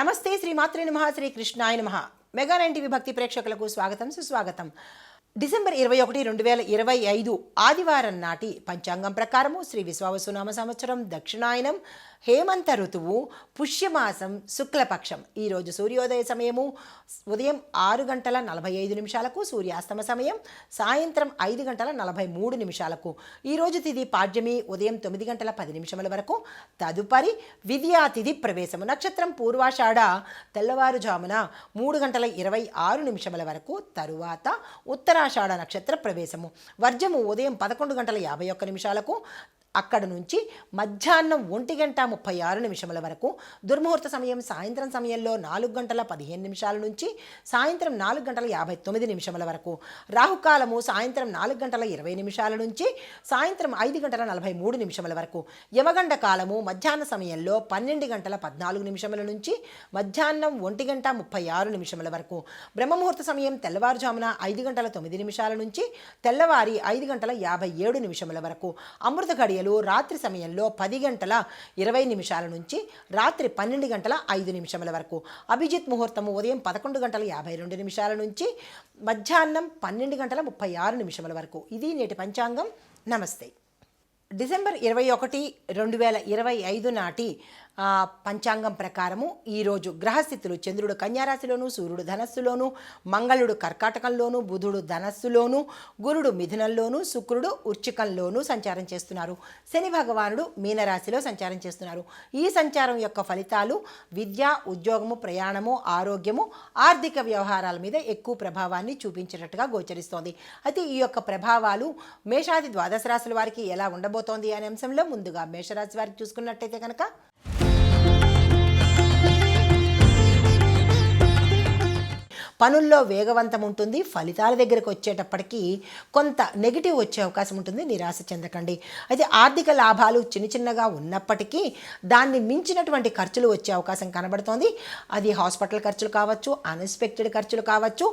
నమస్తే శ్రీమాత్రే నమః శ్రీ కృష్ణాయ నమః. మెగా 9 టీవీ భక్తి ప్రేక్షకులకు స్వాగతం సుస్వాగతం. డిసెంబర్ 21, 2025 ఆదివారం నాటి పంచాంగం ప్రకారము శ్రీ విశ్వావసునామ సంవత్సరం దక్షిణాయనం హేమంత ఋతువు పుష్యమాసం శుక్లపక్షం. ఈరోజు సూర్యోదయ సమయము ఉదయం 6:45 సూర్యాస్తమ సమయం సాయంత్రం 5:43. ఈరోజు తిథి పాడ్యమి ఉదయం 9:10 వరకు. తదుపరి విద్యా తిథి ప్రవేశము. నక్షత్రం పూర్వాషాఢ తెల్లవారుజామున 3:26 వరకు. తరువాత ఉత్తరాషాఢ నక్షత్ర ప్రవేశము. వర్జము ఉదయం 11:51. అక్కడ నుంచి మధ్యాహ్నం 1:36 వరకు. దుర్ముహూర్త సమయం సాయంత్రం సమయంలో 4:15 నుంచి సాయంత్రం 4:59 వరకు. రాహుకాలము సాయంత్రం 4:20 నుంచి సాయంత్రం 5:43 వరకు. యమగండ కాలము మధ్యాహ్న సమయంలో 12:14 నుంచి మధ్యాహ్నం 1:36 వరకు. బ్రహ్మముహూర్త సమయం తెల్లవారుజామున 5:09 నుంచి తెల్లవారి 5:57 వరకు. అమృత గడియ రాత్రి సమయంలో 10:20 నుంచి రాత్రి 12:05 వరకు. అభిజిత్ ముహూర్తము ఉదయం 11:52 నుంచి మధ్యాహ్నం 12:36 వరకు. ఇది నేటి పంచాంగం. నమస్తే. డిసెంబర్ 21, 2025 నాటి పంచాంగం ప్రకారము ఈరోజు గ్రహస్థితులు: చంద్రుడు కన్యారాశిలోను, సూర్యుడు ధనస్సులోను, మంగళుడు కర్కాటకంలోను, బుధుడు ధనస్సులోను, గురుడు మిథునంలోను, శుక్రుడు వృశ్చికంలోను సంచారం చేస్తున్నారు. శని భగవానుడు మీనరాశిలో సంచారం చేస్తున్నారు. ఈ సంచారం యొక్క ఫలితాలు విద్య, ఉద్యోగము, ప్రయాణము, ఆరోగ్యము, ఆర్థిక వ్యవహారాల మీద ఎక్కువ ప్రభావాన్ని చూపించేటట్టుగా గోచరిస్తోంది. అయితే ఈ యొక్క ప్రభావాలు మేషాది ద్వాదశ రాశుల వారికి ఎలా ఉండబోతోంది అనే అంశంలో ముందుగా మేషరాశి వారికి చూసుకున్నట్టయితే కనుక పనుల్లో వేగవంతం ఉంటుంది. ఫలితాల దగ్గరకు వచ్చేటప్పటికీ కొంత నెగిటివ్ వచ్చే అవకాశం ఉంటుంది. నిరాశ చెందకండి. అయితే ఆర్థిక లాభాలు చిన్నగా ఉన్నప్పటికీ దాన్ని మించినటువంటి ఖర్చులు వచ్చే అవకాశం కనబడుతోంది. అది హాస్పిటల్ ఖర్చులు కావచ్చు, అన్ఎక్స్పెక్టెడ్ ఖర్చులు కావచ్చు,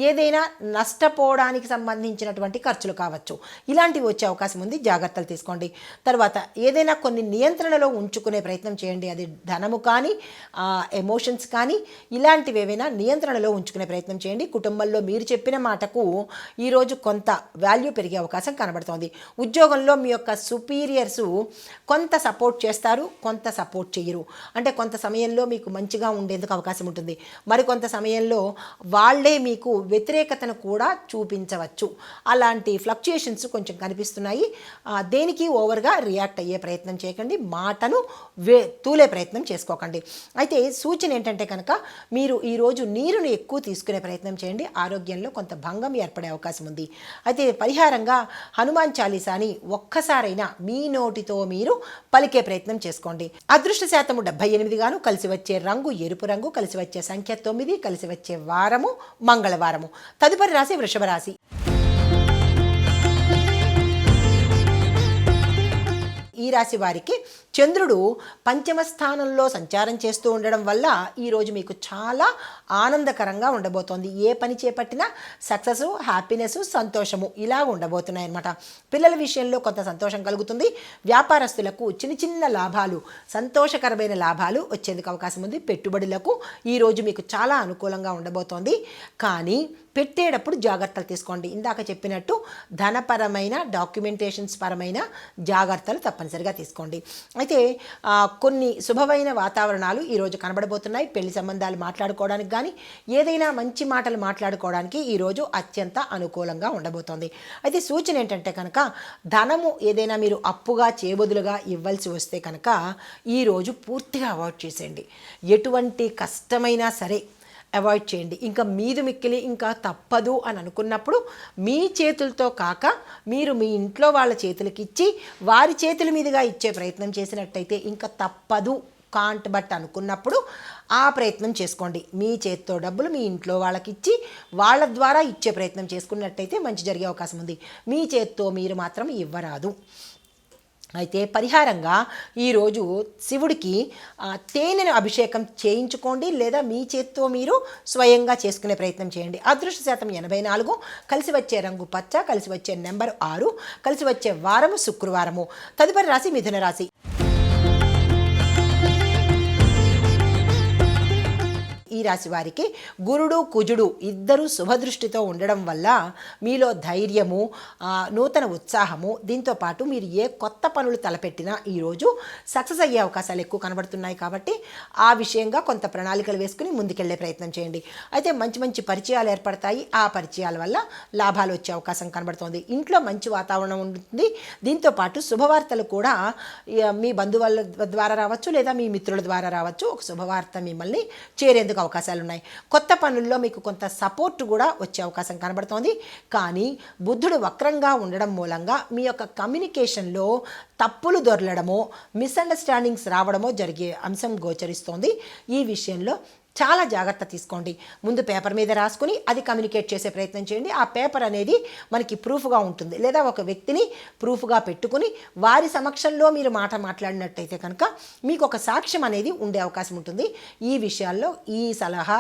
ఏదైనా నష్టపోవడానికి సంబంధించినటువంటి ఖర్చులు కావచ్చు. ఇలాంటివి వచ్చే అవకాశం ఉంది. జాగ్రత్తలు తీసుకోండి. తర్వాత ఏదైనా కొన్ని నియంత్రణలో ఉంచుకునే ప్రయత్నం చేయండి. అది ధనము కానీ ఎమోషన్స్ కానీ ఇలాంటివి ఏవైనా నియంత్రణలో ఉంచుకునే ప్రయత్నం చేయండి. కుటుంబంలో మీరు చెప్పిన మాటకు ఈరోజు కొంత వాల్యూ పెరిగే అవకాశం కనబడుతోంది. ఉద్యోగంలో మీ యొక్క సుపీరియర్సు కొంత సపోర్ట్ చేస్తారు, కొంత సపోర్ట్ చేయరు. అంటే కొంత సమయంలో మీకు మంచిగా ఉండేందుకు అవకాశం ఉంటుంది. మరికొంత సమయంలో వాళ్ళే మీకు వ్యతిరేకతను కూడా చూపించవచ్చు. అలాంటి ఫ్లక్చుయేషన్స్ కొంచెం కనిపిస్తున్నాయి. దేనికి ఓవర్గా రియాక్ట్ అయ్యే ప్రయత్నం చేయకండి. మాటను తూలే ప్రయత్నం చేసుకోకండి. అయితే సూచన ఏంటంటే కనుక మీరు ఈరోజు నీరుని ఎక్కువ తీసుకునే ప్రయత్నం చేయండి. ఆరోగ్యంలో కొంత భంగం ఏర్పడే అవకాశం ఉంది. అయితే పరిహారంగా హనుమాన్ చాలీసాని ఒక్కసారైనా మీ నోటితో మీరు పలికే ప్రయత్నం చేసుకోండి. అదృష్ట శాతము 78 గాను, కలిసి వచ్చే రంగు ఎరుపు రంగు, కలిసి వచ్చే సంఖ్య 9, కలిసి వచ్చే వారము మంగళవారము. తదుపరి రాశి వృషభ రాశి. ఈ రాశి వారికి చంద్రుడు పంచమ స్థానంలో సంచారం చేస్తూ ఉండడం వల్ల ఈరోజు మీకు చాలా ఆనందకరంగా ఉండబోతోంది. ఏ పని చేపట్టినా సక్సెస్, హ్యాపీనెస్, సంతోషము ఇలా ఉండబోతున్నాయి అన్నమాట. పిల్లల విషయంలో కొంత సంతోషం కలుగుతుంది. వ్యాపారస్తులకు చిన్న లాభాలు, సంతోషకరమైన లాభాలు వచ్చేందుకు అవకాశం ఉంది. పెట్టుబడులకు ఈరోజు మీకు చాలా అనుకూలంగా ఉండబోతోంది. కానీ పెట్టేటప్పుడు జాగ్రత్తలు తీసుకోండి. ఇందాక చెప్పినట్టు ధనపరమైన, డాక్యుమెంటేషన్స్ పరమైన జాగ్రత్తలు తప్పనిసరిగా తీసుకోండి. అయితే కొన్ని శుభమైన వాతావరణాలు ఈరోజు కనబడబోతున్నాయి. పెళ్లి సంబంధాలు మాట్లాడుకోవడానికి కానీ ఏదైనా మంచి మాటలు మాట్లాడుకోవడానికి ఈరోజు అత్యంత అనుకూలంగా ఉండబోతోంది. అయితే సూచన ఏంటంటే కనుక ధనము ఏదైనా మీరు అప్పుగా చేబదులుగా ఇవ్వాల్సి వస్తే కనుక ఈరోజు పూర్తిగా అవాయిడ్ చేసేయండి. ఎటువంటి కష్టమైనా సరే అవాయిడ్ చేయండి. ఇంకా మీది మిక్కిలి ఇంకా తప్పదు అని అనుకున్నప్పుడు మీ చేతులతో కాక మీరు మీ ఇంట్లో వాళ్ళ చేతులకి ఇచ్చి వారి చేతుల మీదుగా ఇచ్చే ప్రయత్నం చేసినట్టయితే ఇంకా తప్పదు, కాంట్ బట్ అనుకున్నప్పుడు ఆ ప్రయత్నం చేసుకోండి. మీ చేతితో డబ్బులు మీ ఇంట్లో వాళ్ళకి ఇచ్చి వాళ్ళ ద్వారా ఇచ్చే ప్రయత్నం చేసుకున్నట్టయితే మంచి జరిగే అవకాశం ఉంది. మీ చేతితో మీరు మాత్రం ఇవ్వరాదు. అయితే పరిహారంగా ఈరోజు శివుడికి తేనెను అభిషేకం చేయించుకోండి, లేదా మీ చేత్తో మీరు స్వయంగా చేసుకునే ప్రయత్నం చేయండి. అదృష్ట శాతం 84, కలిసి వచ్చే రంగు పచ్చ, కలిసి వచ్చే నెంబర్ 6, కలిసి వచ్చే వారము శుక్రవారము. తదుపరి రాశి మిథున రాశి. ఈ రాశి వారికి గురుడు కుజుడు ఇద్దరు శుభదృష్టితో ఉండడం వల్ల మీలో ధైర్యము, నూతన ఉత్సాహము, దీంతోపాటు మీరు ఏ కొత్త పనులు తలపెట్టినా ఈరోజు సక్సెస్ అయ్యే అవకాశాలు ఎక్కువ కనబడుతున్నాయి. కాబట్టి ఆ విషయంగా కొంత ప్రణాళికలు వేసుకుని ముందుకెళ్లే ప్రయత్నం చేయండి. అయితే మంచి మంచి పరిచయాలు ఏర్పడతాయి. ఆ పరిచయాల వల్ల లాభాలు వచ్చే అవకాశం కనబడుతోంది. ఇంట్లో మంచి వాతావరణం ఉంటుంది. దీంతోపాటు శుభవార్తలు కూడా మీ బంధువుల ద్వారా రావచ్చు, లేదా మీ మిత్రుల ద్వారా రావచ్చు. ఒక శుభవార్త మిమ్మల్ని చేరేందుకు అవకాశాలు ఉన్నాయి. కొత్త పనుల్లో మీకు కొంత సపోర్ట్ కూడా వచ్చే అవకాశం కనబడుతోంది. కానీ బుద్ధుడు వక్రంగా ఉండడం మూలంగా మీ యొక్క కమ్యూనికేషన్లో తప్పులు దొరలడమో, మిస్అండర్స్టాండింగ్స్ రావడమో జరిగే అంశం గోచరిస్తోంది. ఈ విషయంలో చాలా జాగ్రత్త తీసుకోండి. ముందు పేపర్ మీద రాసుకుని అది కమ్యూనికేట్ చేసే ప్రయత్నం చేయండి. ఆ పేపర్ అనేది మనకి ప్రూఫ్గా ఉంటుంది. లేదా ఒక వ్యక్తిని ప్రూఫ్గా పెట్టుకుని వారి సమక్షంలో మీరు మాట్లాడినట్టయితే కనుక మీకు ఒక సాక్ష్యం అనేది ఉండే అవకాశం ఉంటుంది. ఈ విషయాల్లో ఈ సలహా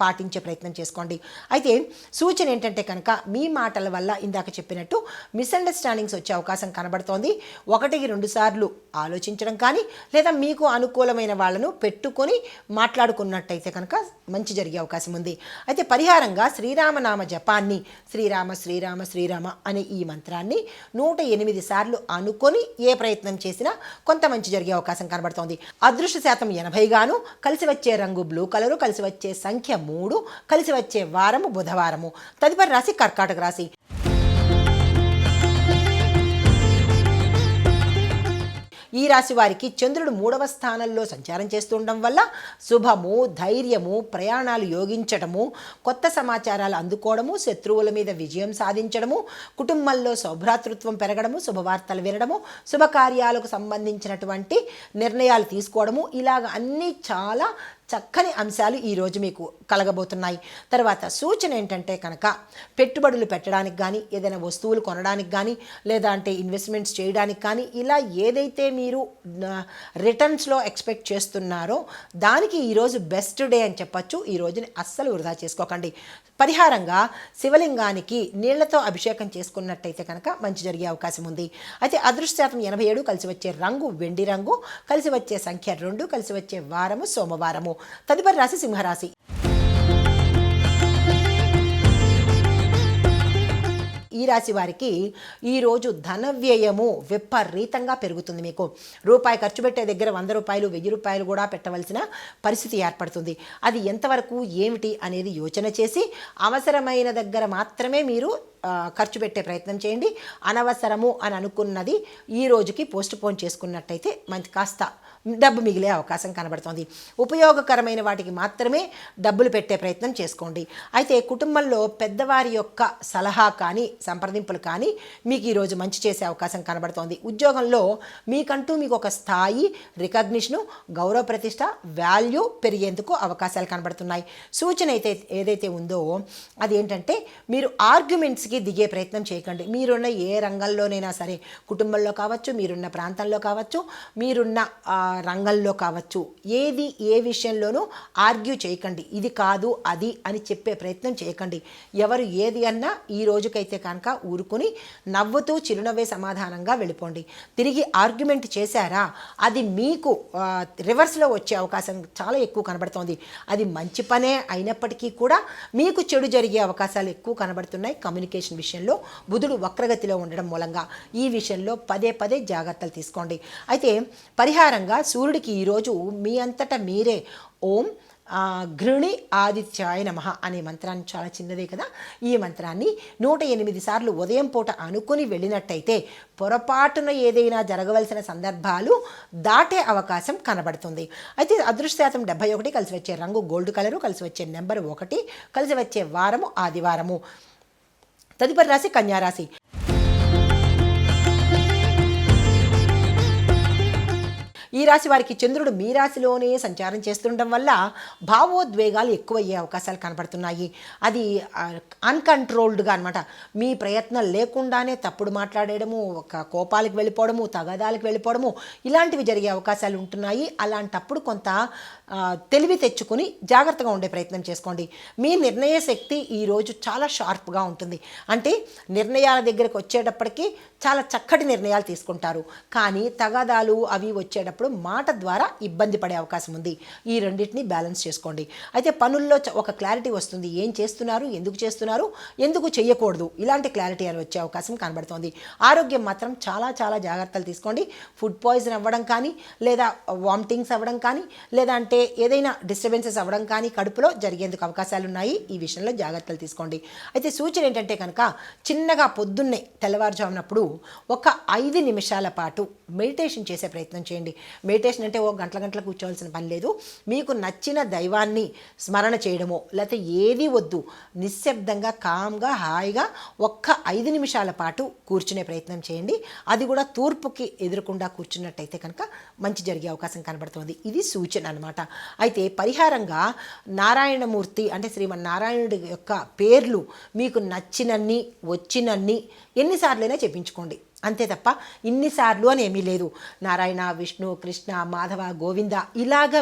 పాటించే ప్రయత్నం చేసుకోండి. అయితే సూచన ఏంటంటే కనుక మీ మాటల వల్ల ఇందాక చెప్పినట్టు మిస్అండర్స్టాండింగ్స్ వచ్చే అవకాశం కనబడుతోంది. 1-2 సార్లు ఆలోచించడం కానీ, లేదా మీకు అనుకూలమైన వాళ్ళను పెట్టుకొని మాట్లాడుకున్నట్టయితే కనుక మంచి జరిగే అవకాశం ఉంది. అయితే పరిహారంగా శ్రీరామనామ జపాన్ని శ్రీరామ శ్రీరామ శ్రీరామ అనే ఈ మంత్రాన్ని 108 సార్లు అనుకొని ఏ ప్రయత్నం చేసినా కొంత మంచి జరిగే అవకాశం కనబడుతోంది. అదృష్ట శాతం 80 గాను, కలిసి వచ్చే రంగు బ్లూ కలరు, కలిసి వచ్చే సంఖ్య 3, కలిసి వచ్చే వారము బుధవారము. తదుపరి రాశి కర్కాటక రాశి. ఈ రాశి వారికి చంద్రుడు 3వ స్థానంలో సంచారం చేస్తుండడం వల్ల శుభము, ధైర్యము, ప్రయాణాలు యోగించడము, కొత్త సమాచారాలు అందుకోవడము, శత్రువుల మీద విజయం సాధించడము, కుటుంబంలో సౌభ్రాతృత్వం పెరగడము, శుభవార్తలు వినడము, శుభకార్యాలకు సంబంధించినటువంటి నిర్ణయాలు తీసుకోవడము, ఇలాగ అన్నీ చాలా చక్కని అంశాలు ఈరోజు మీకు కలగబోతున్నాయి. తర్వాత సూచన ఏంటంటే కనుక పెట్టుబడులు పెట్టడానికి కానీ, ఏదైనా వస్తువులు కొనడానికి కానీ, లేదా అంటే ఇన్వెస్ట్మెంట్స్ చేయడానికి కానీ, ఇలా ఏదైతే మీరు రిటర్న్స్లో ఎక్స్పెక్ట్ చేస్తున్నారో దానికి ఈరోజు బెస్ట్ డే అని చెప్పచ్చు. ఈ రోజుని అస్సలు వృధా చేసుకోకండి. పరిహారంగా శివలింగానికి నీళ్లతో అభిషేకం చేసుకున్నట్టయితే కనుక మంచి జరిగే అవకాశం ఉంది. అయితే అదృష్ట శాతం 87, కలిసి వచ్చే రంగు వెండి రంగు, కలిసి వచ్చే సంఖ్య 2, కలిసి వచ్చే వారము సోమవారము. తదుపరి రాశి సింహరాశి. ఈ రాశి వారికి ఈరోజు ధన వ్యయము విపరీతంగా పెరుగుతుంది. మీకు రూపాయి ఖర్చు పెట్టే దగ్గర 100 రూపాయలు 1000 రూపాయలు కూడా పెట్టవలసిన పరిస్థితి ఏర్పడుతుంది. అది ఎంతవరకు ఏమిటి అనేది యోచన చేసి అవసరమైన దగ్గర మాత్రమే మీరు ఖర్చు పెట్టే ప్రయత్నం చేయండి. అనవసరము అని అనుకున్నది ఈ రోజుకి పోస్ట్ పోన్ చేసుకున్నట్టయితే మంచి కాస్త డబ్బు మిగిలే అవకాశం కనబడుతుంది. ఉపయోగకరమైన వాటికి మాత్రమే డబ్బులు పెట్టే ప్రయత్నం చేసుకోండి. అయితే కుటుంబంలో పెద్దవారి యొక్క సలహా కానీ, సంప్రదింపులు కానీ మీకు ఈరోజు మంచి చేసే అవకాశం కనబడుతోంది. ఉద్యోగంలో మీకంటూ మీకు ఒక స్థాయి, రికగ్నిషను, గౌరవ ప్రతిష్ట, వాల్యూ పెరిగేందుకు అవకాశాలు కనబడుతున్నాయి. సూచన అయితే ఏదైతే ఉందో అది ఏంటంటే మీరు ఆర్గ్యుమెంట్స్కి దిగే ప్రయత్నం చేయకండి. మీరున్న ఏ రంగంలోనైనా సరే, కుటుంబంలో కావచ్చు, మీరున్న ప్రాంతంలో కావచ్చు, మీరున్న రంగంలో కావచ్చు, ఏది ఏ విషయంలోనూ ఆర్గ్యూ చేయకండి. ఇది కాదు అది అని చెప్పే ప్రయత్నం చేయకండి. ఎవరు ఏది అన్నా ఈ రోజుకైతే కనుక ఊరుకుని నవ్వుతూ చిరునవ్వే సమాధానంగా వెళ్ళిపోండి. తిరిగి ఆర్గ్యుమెంట్ చేశారా, అది మీకు రివర్స్లో వచ్చే అవకాశం చాలా ఎక్కువ కనబడుతోంది. అది మంచి పనే అయినప్పటికీ కూడా మీకు చెడు జరిగే అవకాశాలు ఎక్కువ కనబడుతున్నాయి. కమ్యూనికేషన్ విషయంలో బుధుడు వక్రగతిలో ఉండడం మూలంగా ఈ విషయంలో పదే పదే జాగ్రత్తలు తీసుకోండి. అయితే పరిహారంగా సూర్యుడికి ఈరోజు మీ అంతటా మీరే ఓం ఘృణి ఆదిత్యాయ నమః అనే మంత్రాన్ని, చాలా చిన్నదే కదా, ఈ మంత్రాన్ని 108 సార్లు ఉదయం పూట అనుకుని వెళ్ళినట్టయితే పొరపాటున ఏదైనా జరగవలసిన సందర్భాలు దాటే అవకాశం కనబడుతుంది. అయితే అదృష్ట శాతం 71, కలిసి వచ్చే రంగు గోల్డ్ కలరు, కలిసి వచ్చే నెంబర్ 1, కలిసి వచ్చే వారము ఆదివారము. తదుపరి రాశి కన్యారాశి. ఈ రాశి వారికి చంద్రుడు మీ రాశిలోనే సంచారం చేస్తుండడం వల్ల భావోద్వేగాలు ఎక్కువయ్యే అవకాశాలు కనబడుతున్నాయి. అది అన్కంట్రోల్డ్గా అనమాట. మీ ప్రయత్నం లేకుండానే తప్పుడు మాట్లాడేయడము, ఒక కోపాలకు వెళ్ళిపోవడము, తగాదాలకు వెళ్ళిపోవడము, ఇలాంటివి జరిగే అవకాశాలు ఉంటున్నాయి. అలాంటప్పుడు కొంత తెలివి తెచ్చుకుని జాగ్రత్తగా ఉండే ప్రయత్నం చేసుకోండి. మీ నిర్ణయ శక్తి ఈరోజు చాలా షార్ప్గా ఉంటుంది. అంటే నిర్ణయాల దగ్గరకు వచ్చేటప్పటికి చాలా చక్కటి నిర్ణయాలు తీసుకుంటారు. కానీ తగాదాలు అవి వచ్చేటప్పుడు చేసేటప్పుడు మాట ద్వారా ఇబ్బంది పడే అవకాశం ఉంది. ఈ రెండింటిని బ్యాలెన్స్ చేసుకోండి. అయితే పనుల్లో ఒక క్లారిటీ వస్తుంది. ఏం చేస్తున్నారు, ఎందుకు చేయకూడదు, ఇలాంటి క్లారిటీ అని వచ్చే అవకాశం కనబడుతోంది. ఆరోగ్యం మాత్రం చాలా చాలా జాగ్రత్తలు తీసుకోండి. ఫుడ్ పాయిజన్ అవ్వడం కానీ, లేదా వామిటింగ్స్ అవ్వడం కానీ, లేదా అంటే ఏదైనా డిస్టర్బెన్సెస్ అవ్వడం కానీ కడుపులో జరిగేందుకు అవకాశాలు ఉన్నాయి. ఈ విషయంలో జాగ్రత్తలు తీసుకోండి. అయితే సూచన ఏంటంటే కనుక చిన్నగా పొద్దున్నే తెల్లవారుజామునప్పుడు ఒక 5 నిమిషాల పాటు మెడిటేషన్ చేసే ప్రయత్నం చేయండి. మెడిటేషన్ అంటే ఓ గంటల కూర్చోవాల్సిన పని లేదు. మీకు నచ్చిన దైవాన్ని స్మరణ చేయడమో లేకపోతే ఏది వద్దు, నిశ్శబ్దంగా కామ్గా హాయిగా ఒక్క 5 నిమిషాల పాటు కూర్చునే ప్రయత్నం చేయండి. అది కూడా తూర్పుకి ఎదురకుండా కూర్చున్నట్టయితే కనుక మంచి జరిగే అవకాశం కనబడుతుంది. ఇది సూచన అనమాట. అయితే పరిహారంగా నారాయణమూర్తి అంటే శ్రీమన్నారాయణుడి యొక్క పేర్లు మీకు నచ్చినన్ని వచ్చినన్ని ఎన్నిసార్లైనా చెప్పించుకోండి. అంతే తప్ప ఇన్నిసార్లు అని ఏమీ లేదు. నారాయణ, విష్ణు, కృష్ణ, మాధవ, గోవింద ఇలాగా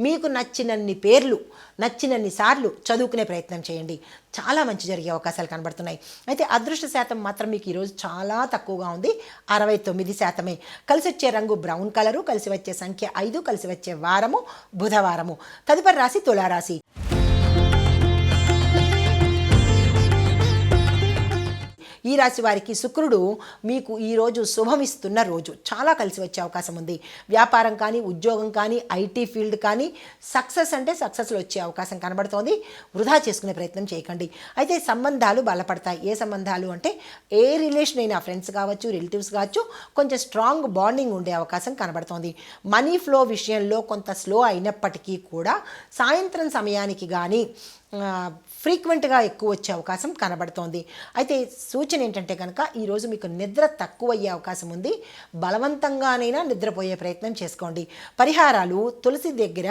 మీకు నచ్చినన్ని పేర్లు నచ్చినన్ని సార్లు చదువుకునే ప్రయత్నం చేయండి. చాలా మంచి జరిగే అవకాశాలు కనబడుతున్నాయి. అయితే అదృష్ట శాతం మాత్రం మీకు ఈరోజు చాలా తక్కువగా ఉంది, 69%. కలిసి వచ్చే రంగు బ్రౌన్ కలరు, కలిసి వచ్చే సంఖ్య 5, కలిసి వచ్చే వారము బుధవారము. తదుపరి రాశి తులారాశి. ఈ రాశి వారికి శుక్రుడు మీకు ఈరోజు శుభమిస్తున్న రోజు. చాలా కలిసి వచ్చే అవకాశం ఉంది. వ్యాపారం కానీ, ఉద్యోగం కానీ, ఐటీ ఫీల్డ్ కానీ సక్సెస్లో వచ్చే అవకాశం కనబడుతోంది. వృధా చేసుకునే ప్రయత్నం చేయకండి. అయితే సంబంధాలు బలపడతాయి. ఏ సంబంధాలు అంటే ఏ రిలేషన్ అయినా, ఫ్రెండ్స్ కావచ్చు, రిలేటివ్స్ కావచ్చు, కొంచెం స్ట్రాంగ్ బాండింగ్ ఉండే అవకాశం కనబడుతోంది. మనీ ఫ్లో విషయంలో కొంత స్లో అయినప్పటికీ కూడా సాయంత్రం సమయానికి కానీ ఫ్రీక్వెంట్గా ఎక్కువ వచ్చే అవకాశం కనబడుతోంది. అయితే సూచన ఏంటంటే కనుక ఈరోజు మీకు నిద్ర తక్కువ అయ్యే అవకాశం ఉంది. బలవంతంగానైనా నిద్రపోయే ప్రయత్నం చేసుకోండి. పరిహారాలు తులసి దగ్గర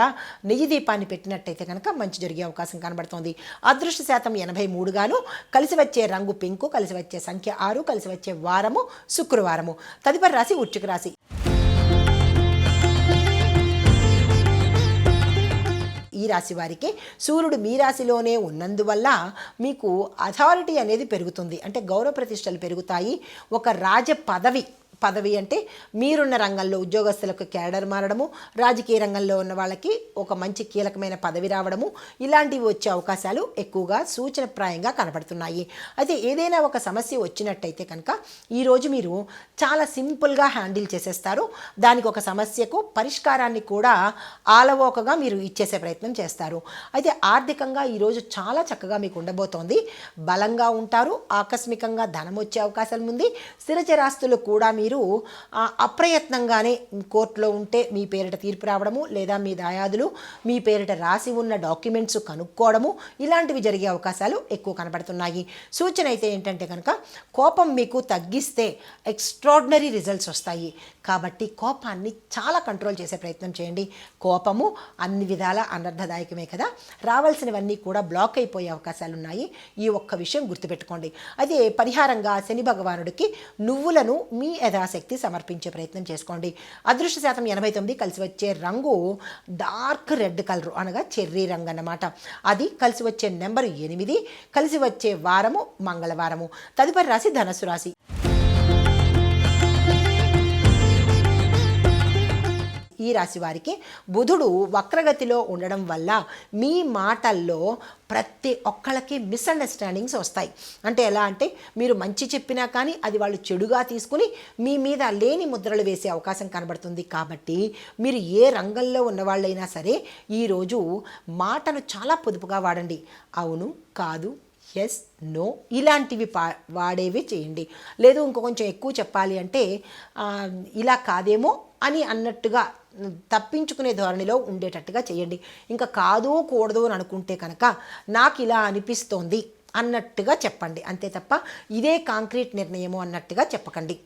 నెయ్యి దీపాన్ని పెట్టినట్టయితే కనుక మంచి జరిగే అవకాశం కనబడుతోంది. అదృష్ట శాతం 83గాను. కలిసి వచ్చే రంగు పింకు, కలిసి వచ్చే సంఖ్య 6, కలిసి వచ్చే వారము శుక్రవారము. తదుపరి రాశి వృశ్చిక రాశి. ఈ రాశి వారికి సూర్యుడు మీ రాశిలోనే ఉన్నందువల్ల మీకు అథారిటీ అనేది పెరుగుతుంది. అంటే గౌరవ ప్రతిష్టలు పెరుగుతాయి. ఒక రాజ పదవి అంటే మీరున్న రంగంలో ఉద్యోగస్తులకు క్యాడర్ మారడము, రాజకీయ రంగంలో ఉన్న వాళ్ళకి ఒక మంచి కీలకమైన పదవి రావడము, ఇలాంటివి వచ్చే అవకాశాలు ఎక్కువగా సూచనప్రాయంగా కనబడుతున్నాయి. అయితే ఏదైనా ఒక సమస్య వచ్చినట్టయితే కనుక ఈరోజు మీరు చాలా సింపుల్గా హ్యాండిల్ చేసేస్తారు. దానికి ఒక సమస్యకు పరిష్కారాన్ని కూడా ఆలవోకగా మీరు ఇచ్చేసే ప్రయత్నం చేస్తారు. అయితే ఆర్థికంగా ఈరోజు చాలా చక్కగా మీకు ఉండబోతోంది. బలంగా ఉంటారు. ఆకస్మికంగా ధనం వచ్చే అవకాశం ఉంది. స్థిరచరాస్తులు కూడా మీరు అప్రయత్నంగానే కోర్టులో ఉంటే మీ పేరిట తీర్పు రావడము, లేదా మీ దాయాదులు మీ పేరిట రాసి ఉన్న డాక్యుమెంట్స్ కనుక్కోవడము, ఇలాంటివి జరిగే అవకాశాలు ఎక్కువ కనబడుతున్నాయి. సూచన అయితే ఏంటంటే కనుక కోపం మీకు తగ్గిస్తే ఎక్స్ట్రాడినరీ రిజల్ట్స్ వస్తాయి. కాబట్టి కోపాన్ని చాలా కంట్రోల్ చేసే ప్రయత్నం చేయండి. కోపము అన్ని విధాల అనర్థదాయకమే కదా, రావాల్సినవన్నీ కూడా బ్లాక్ అయిపోయే అవకాశాలు ఉన్నాయి. ఈ ఒక్క విషయం గుర్తుపెట్టుకోండి. అదే పరిహారంగా శని భగవానుడికి నువ్వులను మీ యథాశక్తి సమర్పించే ప్రయత్నం చేసుకోండి. అదృష్ట శాతం 89. కలిసి వచ్చే రంగు డార్క్ రెడ్ కలర్ అనగా చెర్రీ రంగు అన్నమాట. అది కలిసి వచ్చే నెంబర్ 8, కలిసి వచ్చే వారము మంగళవారము. తదుపరి రాశి ధనస్సు రాశి. ఈ రాశి వారికి బుధుడు వక్రగతిలో ఉండడం వల్ల మీ మాటల్లో ప్రతి ఒక్కళ్ళకి మిస్అండర్స్టాండింగ్స్ వస్తాయి. అంటే ఎలా అంటే మీరు మంచి చెప్పినా కానీ అది వాళ్ళు చెడుగా తీసుకుని మీ మీద లేని ముద్రలు వేసే అవకాశం కనబడుతుంది. కాబట్టి మీరు ఏ రంగంలో ఉన్నవాళ్ళైనా సరే ఈరోజు మాటను చాలా పొదుపుగా వాడండి. అవును, కాదు, ఎస్, నో ఇలాంటివి వాడేవి చేయండి. లేదు కొంచెం ఎక్కువ చెప్పాలి అంటే ఇలా కాదేమో అని అన్నట్టుగా తప్పించుకునే ధోరణిలో ఉండేటట్టుగా చేయండి. ఇంకా కాదు కూడదు అని అనుకుంటే కనుక నాకు ఇలా అనిపిస్తోంది అన్నట్టుగా చెప్పండి. అంతే తప్ప ఇదే కాంక్రీట్ నిర్ణయము అన్నట్టుగా చెప్పకండి.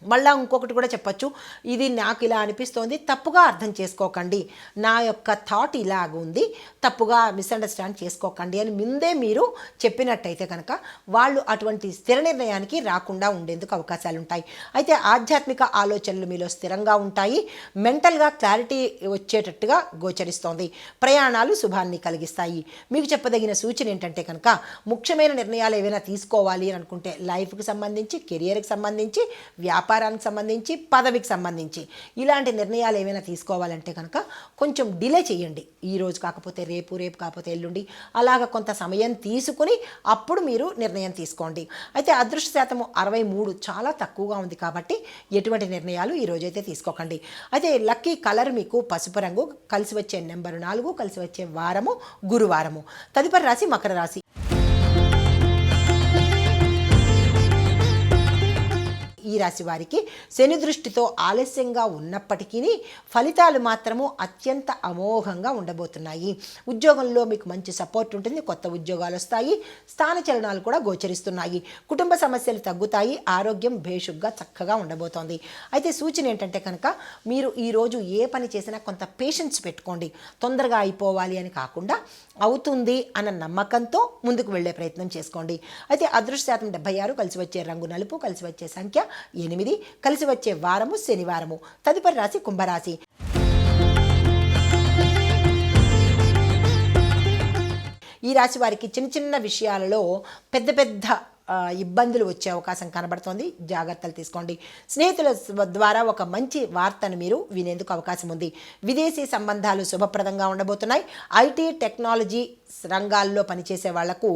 మళ్ళీ ఇంకొకటి కూడా చెప్పచ్చు, ఇది నాకు ఇలా అనిపిస్తోంది, తప్పుగా అర్థం చేసుకోకండి, నా యొక్క థాట్ ఇలాగుంది, తప్పుగా మిస్అండర్స్టాండ్ చేసుకోకండి అని ముందే మీరు చెప్పినట్టయితే కనుక వాళ్ళు అటువంటి స్థిర నిర్ణయానికి రాకుండా ఉండేందుకు అవకాశాలు ఉంటాయి. అయితే ఆధ్యాత్మిక ఆలోచనలు మీలో స్థిరంగా ఉంటాయి. మెంటల్గా క్లారిటీ వచ్చేటట్టుగా గోచరిస్తోంది. ప్రయాణాలు శుభాన్ని కలిగిస్తాయి. మీకు చెప్పదగిన సూచన ఏంటంటే కనుక ముఖ్యమైన నిర్ణయాలు ఏవైనా తీసుకోవాలి అని అనుకుంటే లైఫ్కి సంబంధించి, కెరియర్కి సంబంధించి, వ్యాపారం వ్యాపారానికి సంబంధించి, పదవికి సంబంధించి ఇలాంటి నిర్ణయాలు ఏమైనా తీసుకోవాలంటే కనుక కొంచెం డిలే చేయండి. ఈరోజు కాకపోతే రేపు, రేపు కాకపోతే ఎల్లుండి, అలాగ కొంత సమయం తీసుకుని అప్పుడు మీరు నిర్ణయం తీసుకోండి. అయితే అదృష్ట శాతము 63 చాలా తక్కువగా ఉంది కాబట్టి ఎటువంటి నిర్ణయాలు ఈరోజైతే తీసుకోకండి. అయితే లక్కీ కలర్ మీకు పసుపు రంగు, కలిసి వచ్చే నెంబరు 4, కలిసి వచ్చే వారము గురువారము. తదుపరి రాశి మకర రాశి. ఈ రాశి వారికి శని దృష్టితో ఆలస్యంగా ఉన్నప్పటికీ ఫలితాలు మాత్రము అత్యంత అమోఘంగా ఉండబోతున్నాయి. ఉద్యోగంలో మీకు మంచి సపోర్ట్ ఉంటుంది, కొత్త ఉద్యోగాలు వస్తాయి, స్థానచలనాలు కూడా గోచరిస్తున్నాయి, కుటుంబ సమస్యలు తగ్గుతాయి, ఆరోగ్యం భేషుగ్గా చక్కగా ఉండబోతోంది. అయితే సూచన ఏంటంటే కనుక మీరు ఈరోజు ఏ పని చేసినా కొంత పేషెన్స్ పెట్టుకోండి. తొందరగా అయిపోవాలి అని కాకుండా అవుతుంది అన్న నమ్మకంతో ముందుకు వెళ్ళే ప్రయత్నం చేసుకోండి. అయితే అదృష్ట శాతం 76, కలిసి వచ్చే రంగు నలుపు, కలిసి వచ్చే సంఖ్య 8, కలిసి వచ్చే వారము శనివారము. తదుపరి రాశి కుంభరాశి. ఈ రాశి వారికి చిన్న చిన్న విషయాలలో పెద్ద పెద్ద ఇబ్బందులు వచ్చే అవకాశం కనబడుతోంది, జాగ్రత్తలు తీసుకోండి. స్నేహితుల ద్వారా ఒక మంచి వార్తను మీరు వినేందుకు అవకాశం ఉంది. విదేశీ సంబంధాలు శుభప్రదంగా ఉండబోతున్నాయి. ఐటీ, టెక్నాలజీ రంగాల్లో పనిచేసే వాళ్లకు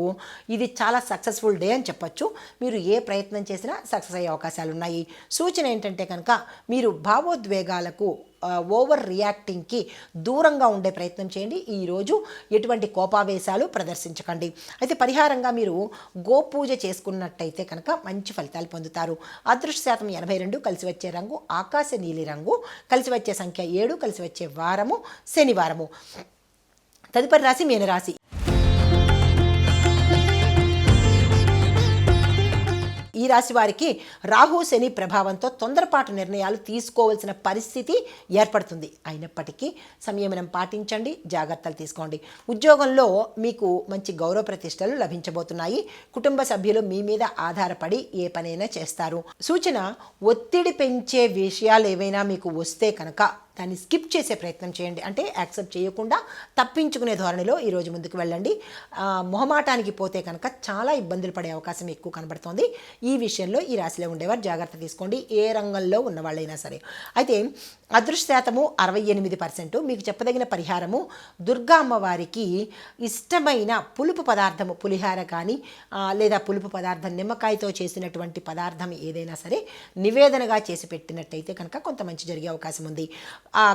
ఇది చాలా సక్సెస్ఫుల్ డే అని చెప్పొచ్చు. మీరు ఏ ప్రయత్నం చేసినా సక్సెస్ అయ్యే అవకాశాలు ఉన్నాయి. సూచన ఏంటంటే కనుక మీరు భావోద్వేగాలకు, ఓవర్ రియాక్టింగ్కి దూరంగా ఉండే ప్రయత్నం చేయండి. ఈరోజు ఎటువంటి కోపావేశాలు ప్రదర్శించకండి. అయితే పరిహారంగా మీరు గోపూజ చేసుకున్నట్టయితే కనుక మంచి ఫలితాలు పొందుతారు. అదృష్ట శాతం 82, కలిసి వచ్చే రంగు ఆకాశ నీలి రంగు, కలిసి వచ్చే సంఖ్య 7, కలిసి వచ్చే వారము శనివారము. తదుపరి రాశి మీనరాశి. ఈ రాశి వారికి రాహు శని ప్రభావంతో తొందరపాటు నిర్ణయాలు తీసుకోవాల్సిన పరిస్థితి ఏర్పడుతుంది. అయినప్పటికీ సంయమనం పాటించండి, జాగ్రత్తలు తీసుకోండి. ఉద్యోగంలో మీకు మంచి గౌరవ ప్రతిష్టలు లభించబోతున్నాయి. కుటుంబ సభ్యులు మీ మీద ఆధారపడి ఏ పనైనా చేస్తారు. సూచన, ఒత్తిడి పెంచే విషయాలు ఏవైనా మీకు వస్తే కనుక దాన్ని స్కిప్ చేసే ప్రయత్నం చేయండి. అంటే యాక్సెప్ట్ చేయకుండా తప్పించుకునే ధోరణిలో ఈరోజు ముందుకు వెళ్ళండి. మొహమాటానికి పోతే కనుక చాలా ఇబ్బందులు పడే అవకాశం ఎక్కువ కనబడుతోంది. ఈ విషయంలో ఈ రాశిలో ఉండేవారు జాగ్రత్త తీసుకోండి, ఏ రంగంలో ఉన్నవాళ్ళైనా సరే. అయితే అదృష్ట శాతము 68%. మీకు చెప్పదగిన పరిహారము, దుర్గా అమ్మవారికి ఇష్టమైన పులుపు పదార్థము, పులిహార కానీ లేదా పులుపు పదార్థం నిమ్మకాయతో చేసినటువంటి పదార్థం ఏదైనా సరే నివేదనగా చేసి పెట్టినట్టయితే కనుక కొంత మంచి జరిగే అవకాశం ఉంది.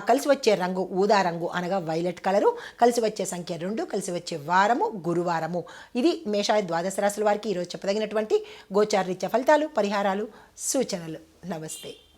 కలిసి వచ్చే రంగు ఊదా రంగు అనగా వైలెట్ కలరు, కలిసి వచ్చే సంఖ్య 2, కలిసి వచ్చే వారము గురువారము. ఇది మేషాది ద్వాదశ రాశుల వారికి ఈరోజు చెప్పదగినటువంటి గోచార రీత్యా ఫలితాలు, పరిహారాలు, సూచనలు. నమస్తే.